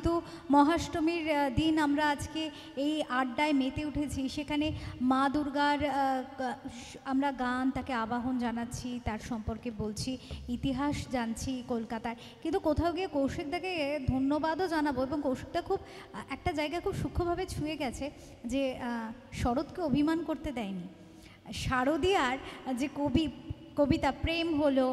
যেহেতু মহাষ্টমীর দিন আমরা আজকে এই আড্ডায় মেতে উঠেছি, সেখানে মা দুর্গার আমরা গান, তাকে আবাহন জানাচ্ছি, তার সম্পর্কে বলছি, ইতিহাস জানছি কলকাতার। কিন্তু কোথাও গিয়ে কৌশিকদাকে ধন্যবাদও জানাবো, এবং কৌশিকদা খুব একটা জায়গায় খুব সূক্ষ্মভাবে ছুঁয়ে গেছে যে শরৎকে অভিমান করতে দেয়নি। শারদীয়ার যে কবিতা প্রেম হলো,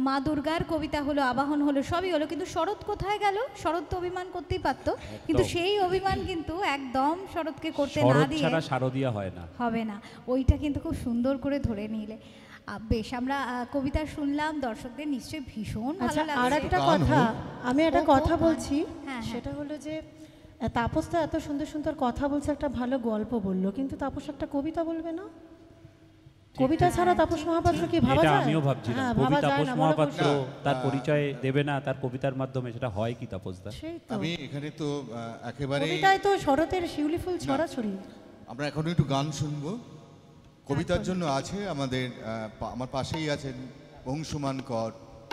মা দুর্গার কবিতা হলো, আবাহন হলো, সবই হলো, কিন্তু শরৎ কোথায় গেল? শরৎ তো অভিমান করতেই পারতো, কিন্তু সেই অভিমান কিন্তু একদম শরৎকে করতে না দিয়ে শারদীয়া হয় না, হবে না। ওইটা কিন্তু খুব সুন্দর করে ধরে নিলে। বেশ, আমরা কবিতা শুনলাম, দর্শকদের নিশ্চয়ই ভীষণ ভালো লাগছে। আর একটা কথা, আমি একটা কথা বলছি, সেটা হলো যে তাপসটা এত সুন্দর সুন্দর কথা বলছে, একটা ভালো গল্প বললো, কিন্তু তাপস একটা কবিতা বলবে না? কবিতা ছাড়া তাপস মহাপাত্র কি ভাবা যায়? আমিও ভাবছিলাম কবি তাপস মহাপাত্র তার পরিচয় দেবে না তার কবিতার মাধ্যমে, সেটা হয় কি তাপসদা? আমি এখানে তো একেবারে কবিতায় তো শরতের শিউলি ফুল ছড়াছড়ি। আমরা এখন একটু গান শুনবো। কবিতার জন্য আছে আমাদের আমার পাশেই আছেন অংশুমান কর,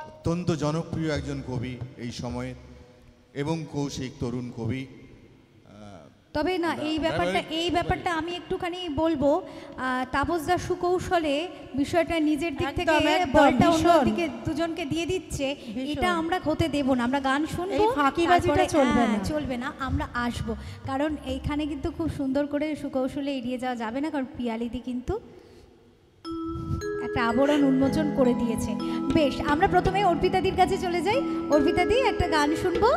অত্যন্ত জনপ্রিয় একজন কবি এই সময়ে, এবং কৌশিক তরুণ কবি। তবে না, এই ব্যাপারটা আমি একটুখানি বলবো, তাপসদা সুকৌশলে বিষয়টা নিজের দিক থেকে বলটা অন্যদিকে দুজনকে দিয়ে দিচ্ছে, এটা আমরা হতে দেব না। আমরা গান শুনবো, ফাঁকিবাজিটা চলবে না, আমরা আসবো, কারণ এইখানে কিন্তু খুব সুন্দর করে সুকৌশলে এড়িয়ে যাওয়া যাবে না, কারণ পিয়ালিদি কিন্তু একটা আবরণ উন্মোচন করে দিয়েছে। বেশ, আমরা প্রথমে অর্পিতাদির কাছে চলে যাই। অর্পিতাদি, একটা গান শুনবো,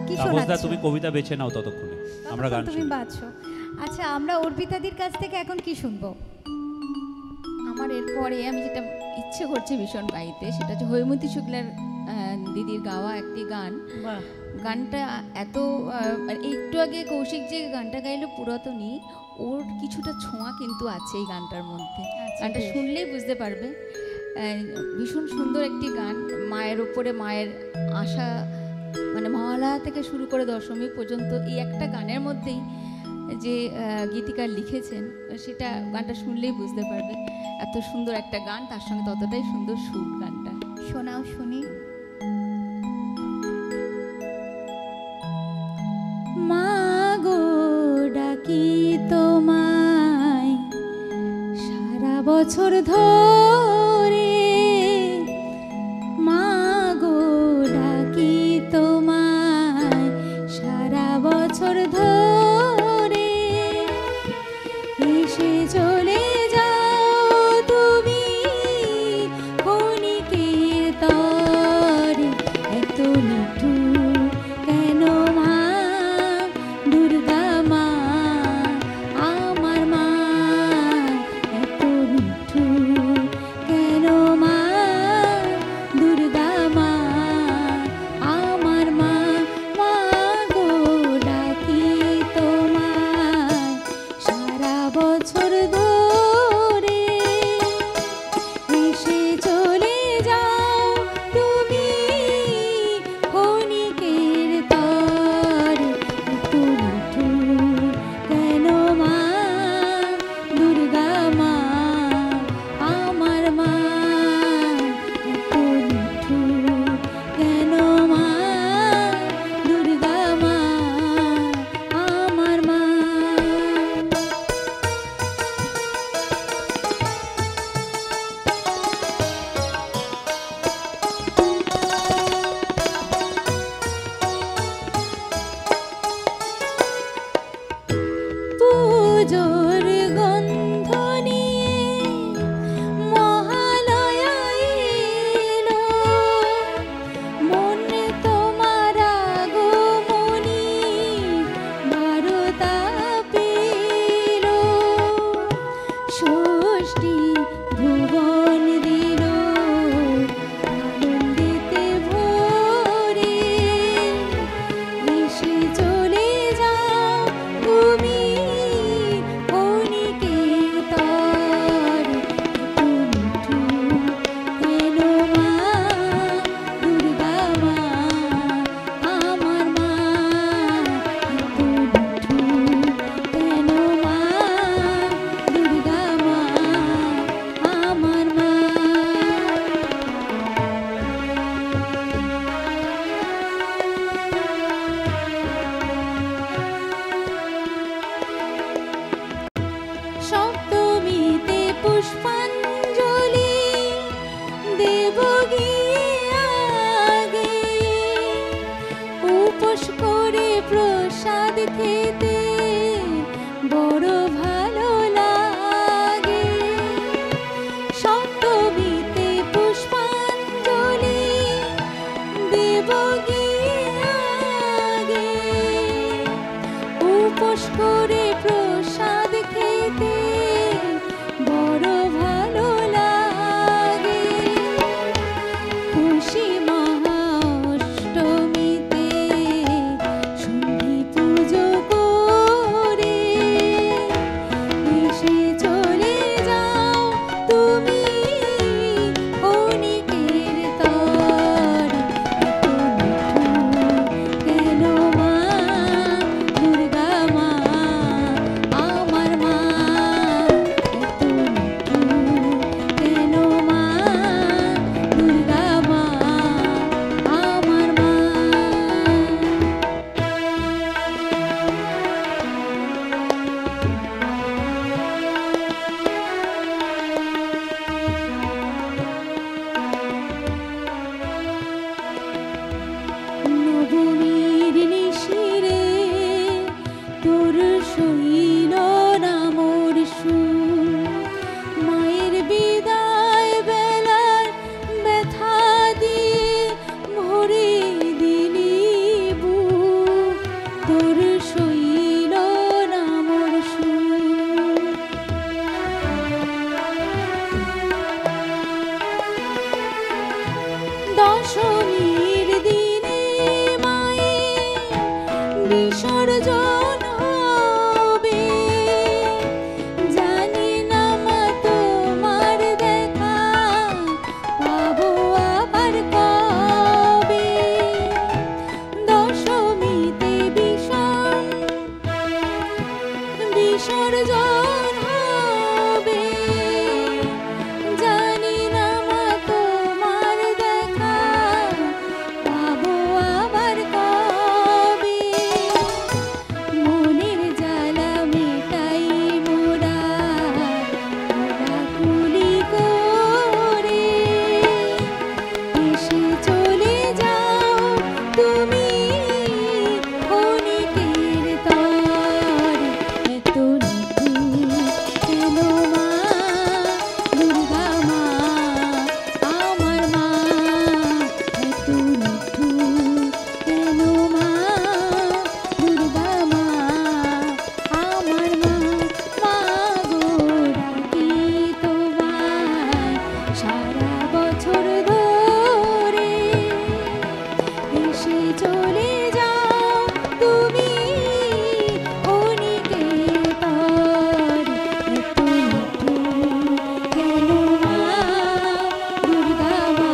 কি শোনাচ্ছ? তুমি কবিতা বেছে নাও, ততক্ষণে আমরা গান তুমি বাঁচো। আচ্ছা, আমরা অর্পিতাদির কাছ থেকে এখন কি শুনবো? আমার এরপরে আমি যেটা ইচ্ছে করছে ভীষণ গাইতে, সেটা হচ্ছে হৈমন্তী শুক্লার দিদির গাওয়া একটি গান। গানটা এত একটু আগে কৌশিক যে গানটা গাইলো পুরাতনই, ওর কিছুটা ছোঁয়া কিন্তু আছে এই গানটার মধ্যে। গানটা শুনলেই বুঝতে পারবে, ভীষণ সুন্দর একটি গান। মায়ের উপরে মায়ের আশা, মানে মহালয়া থেকে শুরু করে দশমী পর্যন্ত এই একটা গানের মধ্যেই যে গীতিকার লিখেছেন, সেটা গানটা শুনলেই বুঝতে পারবে। এত সুন্দর একটা গান, তার সঙ্গে ততটাই সুন্দর সুর। গানটা শোনাও শুনি। মা গো ডাকি তোমায় সারা বছর ধরে, মা গো ডাকি তোমায় সারা বছর ধরে, এসে চলে যাও তুমি ক্ষণিকের তরে, এত নিঠুর কেন মা দুর্গা মা, আমার মা এত নিঠুর কেন মা দুর্গা মা, আমার মা। মা গো ডাকি তোমায় সারা বছর ধরে, এসে চলে যাও তুমি ক্ষণিকের তরে, এত নিঠুর কেন মা দুর্গা মা, আমার মা এত নিঠুর কেন মা দুর্গা মা, আমার মা। পুজোর গন্ধ নিয়ে মহালয়া এলো, মনে তোমার আগমনী বারতা পেল, ষষ্ঠী ভুবন দিল আনন্দেতে ভরে, এসে চলে যাও তুমি খেতে বড় ভালো লাগে। সপ্তমীতে পুষ্পাঞ্জলি দেব গিয়ে আগে, উপোস করে প্রসাদ খেতে বড় ভালো লাগে। খুশি মহা অষ্টমীতে সন্ধি পুজো করে এসে চলে যাও তুমি ক্ষণিকের তরে। কেন মা দুর্গা মা আমার মা, এত নিঠুর কেন মা দুর্গা মা আমার মা। নবমীর নিশিরে তোর শৈল নামর সুর, মায়ের বিদায় বেলার ব্যথা দিয়ে ভরে দিলি বুক, তোর শৈল নামর সুর। দশমীর দিনে মায়ের বিসর্জন হবে, জানি না মা তোমার দেখা পাবো আবার কবে। দশমীতে বিসর্জন হবে, জানি না মা তোমার দেখা পাবো আবার কবে। মনের জ্বালা মেটাই মোরা কোলাকুলি করে, এসে চলে যাও তুমি ক্ষণিকের তরে। এত নিঠুর কেন মা দুর্গা মা আমার মা, এত নিঠুর কেন মা দুর্গা মা আমার মা। মা গো ডাকি তোমায় সারা বছর ধরে, এসে চলে যাও তুমি ক্ষণিকের তরে। এত নিঠুর কেন মা দুর্গা মা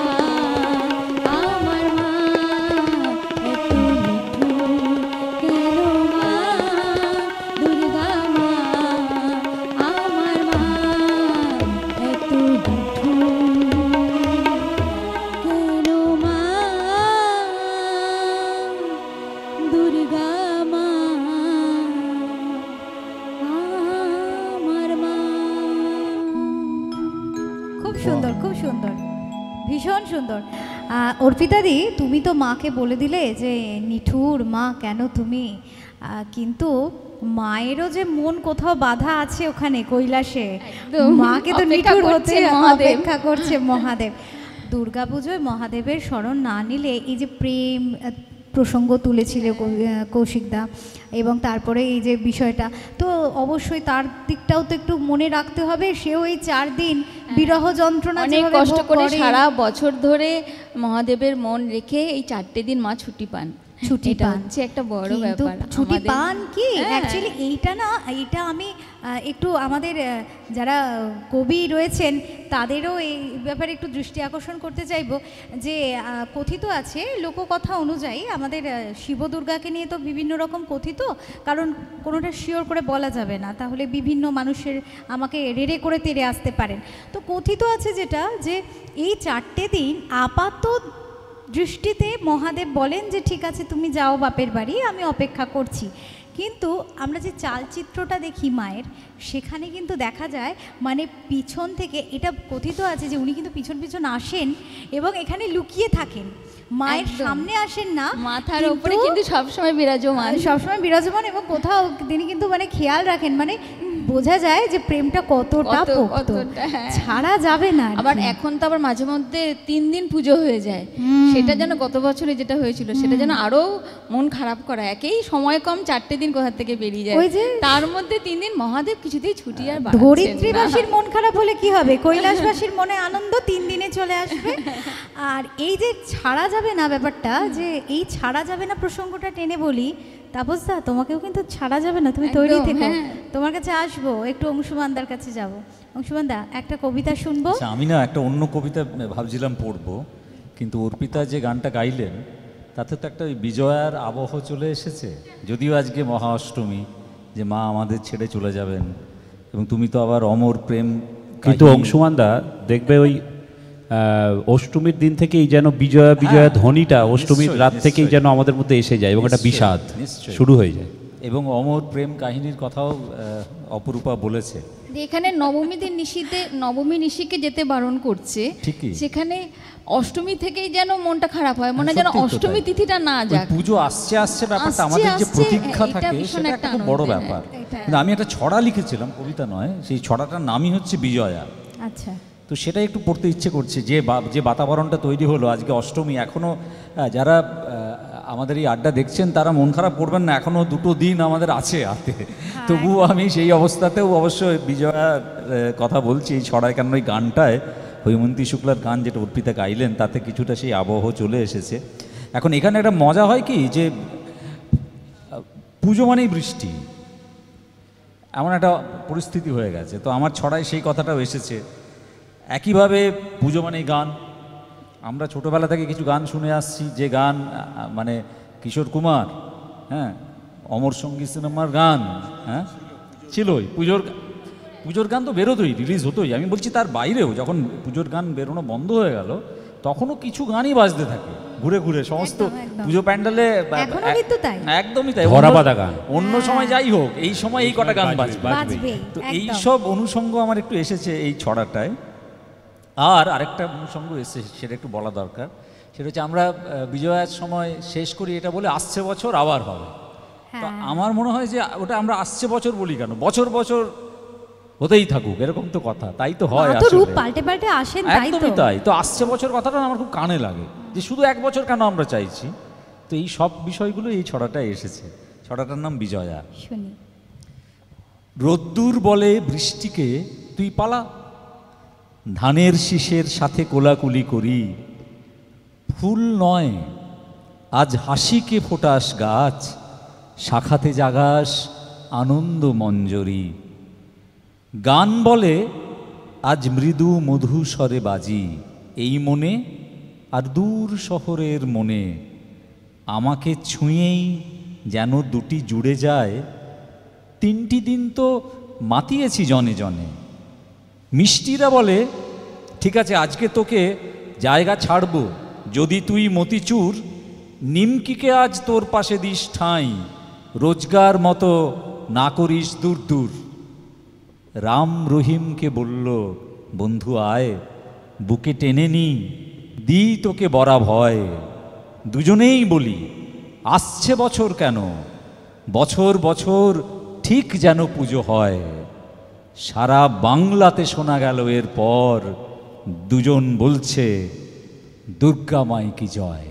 আমার মা, এত নিঠুর কেন মা দুর্গা মা আমার মা, এত নিঠুর কেন মা দুর্গা মা আমার মা। খুব সুন্দর, খুব সুন্দর, ভীষণ সুন্দর। অর্পিতাদি, তুমি তো মাকে বলে দিলে যে নিঠুর মা কেন তুমি, কিন্তু মায়েরও যে মন কোথাও বাধা আছে ওখানে কৈলাসে, একদম। মাকে তো অপেক্ষা নিঠুর করছে হতে মহাদেব। অপেক্ষা করছে মহাদেব। দুর্গাপুজোয় মহাদেবের শরণ না নিলে এই যে প্রেম প্রসঙ্গ তুলেছিল কৌশিকদা, এবং তারপরে এই যে বিষয়টা, তো অবশ্যই তার দিকটাও তো একটু মনে রাখতে হবে। সেও এই 4 দিন বিরহ যন্ত্রণা অনেক যেভাবে কষ্ট ভোগ করে করে, সারা বছর ধরে মহাদেবের মন রেখে এই 4টে দিন মা ছুটি পান। ছুটি এটা পান। হচ্ছে একটা বড় কিন্তু ব্যাপার ছুটি আমাদের। পান কি হ্যাঁ। অ্যাকচুয়ালি এইটা না, এইটা আমি একটু আমাদের যারা কবি রয়েছেন তাদেরও এই ব্যাপারে একটু দৃষ্টি আকর্ষণ করতে চাইব যে কথিত আছে লোককথা অনুযায়ী আমাদের শিব দুর্গাকে নিয়ে তো বিভিন্ন রকম কথিত, কারণ কোনোটা শিওর করে বলা যাবে না, তাহলে বিভিন্ন মানুষের আমাকে রেড়ে করে তেড়ে আসতে পারেন। তো কথিত আছে যেটা, যে এই 4টে দিন আপাত দৃষ্টিতে মহাদেব বলেন যে ঠিক আছে তুমি যাও বাপের বাড়ি, আমি অপেক্ষা করছি। কিন্তু আমরা যে চালচিত্রটা দেখি মায়ের, সেখানে কিন্তু দেখা যায় মানে পিছন থেকে এটা কথিত আছে যে উনি কিন্তু পিছন পিছন আসেন এবং এখানে লুকিয়ে থাকেন, মায়ের একদম। সামনে আসেন না, মাথার উপরে কিন্তু সবসময় বিরাজমান। সবসময় বিরাজমান এবং কোথাও তিনি কিন্তু মানে খেয়াল রাখেন, মানে বোঝা যায় যে প্রেমটা কতটা পোক্ত, কতটা, হ্যাঁ। ছাড়া যাবে না আর কি। আবার এখন তো আবার মাঝে মধ্যে 3 দিন পুজো হয়ে যায়, সেটা যেন গত বছরে যেটা হয়েছিল সেটা যেন আরো মন খারাপ করা। একেই সময় কম, 4টে দিন কোথা থেকে বেরিয়ে যায়, ওই যে তার মধ্যে 3 দিন মহাদেব কিছুতেই ছুটি আর বাড়াচ্ছেন না। ধরিত্রীবাসীর মন খারাপ হলে কি হবে, কৈলাসবাসীর মনে আনন্দ 3 দিনে চলে আসবে। আর এই যে ছাড়া যাবে না ব্যাপারটা, যে এই ছাড়া যাবে না প্রসঙ্গটা টেনে বলি, তাপসদা তোমাকেও কিন্তু ছাড়া যাবে না, তুমি তৈরি একদম, থেকো, হ্যাঁ। তোমার কাছে আসবো, একটু অংশুমানদার কাছে যাব। অংশুমানদা একটা কবিতা শুনবো। আচ্ছা, আমি না একটা অন্য কবিতা ভাবছিলাম পড়বো, কিন্তু অর্পিতা যে গানটা গাইলেন তাতে তো একটা ওই বিজয়ার আবহ চলে এসেছে। যদিও আজকে মহা অষ্টমী, যে মা আমাদের ছেড়ে চলে যাবেন, এবং তুমি তো আবার অমর প্রেম কিন্তু অংশুমানদা দেখবে ওই অষ্টমীর দিন থেকেই যেন বিজয়া বিজয়া ধ্বনিটা অষ্টমীর নিশ্চয়ই, রাত থেকেই নিশ্চয়ই। যেন আমাদের মধ্যে এসে যায় এবং একটা নিশ্চয়ই, বিষাদ নিশ্চয়ই। শুরু হয়ে যায়। এবং অমর প্রেম কাহিনীর কথাও অপরূপা বলেছে। এখানে নবমী নিশিকে যেতে বারণ করছে, ঠিকই। সেখানে অষ্টমী থেকেই যেন মনটা খারাপ হয়, মনে হয় যেন সত্যিই তো অষ্টমী তাই। তিথিটা না ওই যাক। পুজো আসছে আসছে ব্যাপারটা, আসছে, আমাদের যে আসছে, প্রতীক্ষা এটা থাকে ভীষণ সেটা একটা একটা খুব বড় আনন্দের, ব্যাপার। এটা। কিন্তু আমি একটা ছড়া লিখেছিলাম, কবিতা নয়, সেই ছড়াটার নামই হচ্ছে বিজয়া। আচ্ছা, তো সেটাই একটু পড়তে ইচ্ছে করছে, যে বাতাবরণটা তৈরি হলো আজকে অষ্টমী, এখনও যারা আমাদের এই আড্ডা দেখছেন তারা মন খারাপ করবেন না, এখনও 2 দিন আমাদের আছে হাতে। তবুও আমি সেই অবস্থাতেও অবশ্যই বিজয়ার কথা বলছি এই ছড়ায়, কেন ওই গানটায় হৈমন্তী শুক্লার গান যেটা অর্পিতা গাইলেন তাতে কিছুটা সেই আবহ চলে এসেছে। এখন এখানে একটা মজা হয় কি, যে পুজো মানেই বৃষ্টি, এমন একটা পরিস্থিতি হয়ে গেছে। তো আমার ছড়ায় সেই কথাটাও এসেছে। একইভাবে পুজো মানেই গান, আমরা ছোটোবেলা থেকে কিছু গান শুনে আসছি, যে গান মানে কিশোর কুমার, হ্যাঁ, অমর সঙ্গীত সিনেমার গান, হ্যাঁ ছিলই, পুজোর গান তো বেরোতোই, রিলিজ হতোই। আমি বলছি তার বাইরেও যখন পুজোর গান বেরোনো বন্ধ হয়ে গেল, তখনও কিছু গানই বাজতে থাকে ঘুরে ঘুরে সমস্ত একদম, একদম। পুজো প্যান্ডেলে। এখনো কিন্তু তাই। একদমই তাই, ধরা বাঁধা গান। অন্য সময় যাই হোক, এই সময় এই কটা গান বাজবে। বাজবেই, তো একদম। এই সব অনুষঙ্গ আমার একটু এসেছে এই ছড়াটায়। আর আরেকটা অনুষঙ্গ এসেছে, সেটা একটু বলা দরকার। সেটা হচ্ছে আমরা বিজয়ার সময় শেষ করি এটা বলে আসছে বছর আবার হবে। তো আমার মনে হয় যে ওটা আমরা আসছে বছর বলি কেন, বছর বছর হতেই থাকুক, এরকম তো কথা, তাই তো হয় মা তো রূপ আসলে। পাল্টে পাল্টে আসেন, তাই তো। একদমই তাই। তো আসছে বছর কথাটা আমার খুব কানে লাগে, যে শুধু 1 বছর কেন আমরা চাইছি। তো এই সব বিষয়গুলো এই ছড়াটায় এসেছে। ছড়াটার নাম বিজয়া। শুনি। রোদ্দুর বলে বৃষ্টিকে তুই পালা, ধানের শীষের সাথে কোলাকুলি করি, ফুল নয় আজ হাসিকে ফোটাস গাছ, শাখাতে জাগাস আনন্দ মঞ্জরি। গান বলে আজ মৃদু মধু স্বরে বাজি, এই মনে আর দূর শহরের মনে, আমাকে ছুঁয়েই যেন দুটি জুড়ে যায়। 3টি দিন তো মাতিয়েছি জনে জনে। মিষ্টিরা বলে ঠিক আছে আজকে তোকে জায়গা ছাড়ব, যদি তুই মতিচুর নিমকিকে আজ তোর পাশে দিস ঠাঁই, রোজগার মতো না করিস দূর দূর। রাম রহিমকে বলল বন্ধু আয়, বুকে টেনে নি দি তোকে বরা ভয়। দুজনেই বলি আসছে বছর কেন, বছর বছর ঠিক যেন পুজো হয়। সারা বাংলাতে শোনা গেল এরপর, দুজন বলছে দুর্গা মাই কি জয়।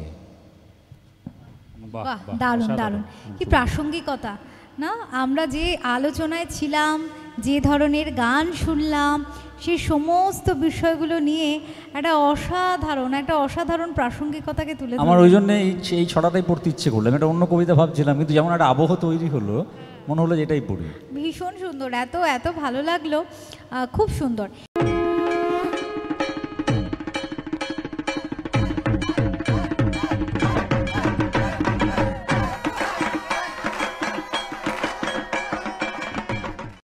বাহ, দারুণ দারুণ, কি প্রাসঙ্গিকতা না। আমরা যে আলোচনায় ছিলাম, যে ধরনের গান শুনলাম, সেই সমস্ত বিষয়গুলো নিয়ে একটা অসাধারণ প্রাসঙ্গিকতাকে তুলে আমার ওই জন্য এই ছড়াটাই পড়তে ইচ্ছে করলাম। এটা অন্য কবিতা ভাবছিলাম, কিন্তু যেমন একটা আবহ তৈরি হলো, মনে হলো যে এটাই পড়ি। ভীষণ সুন্দর, এত ভালো লাগলো, খুব সুন্দর।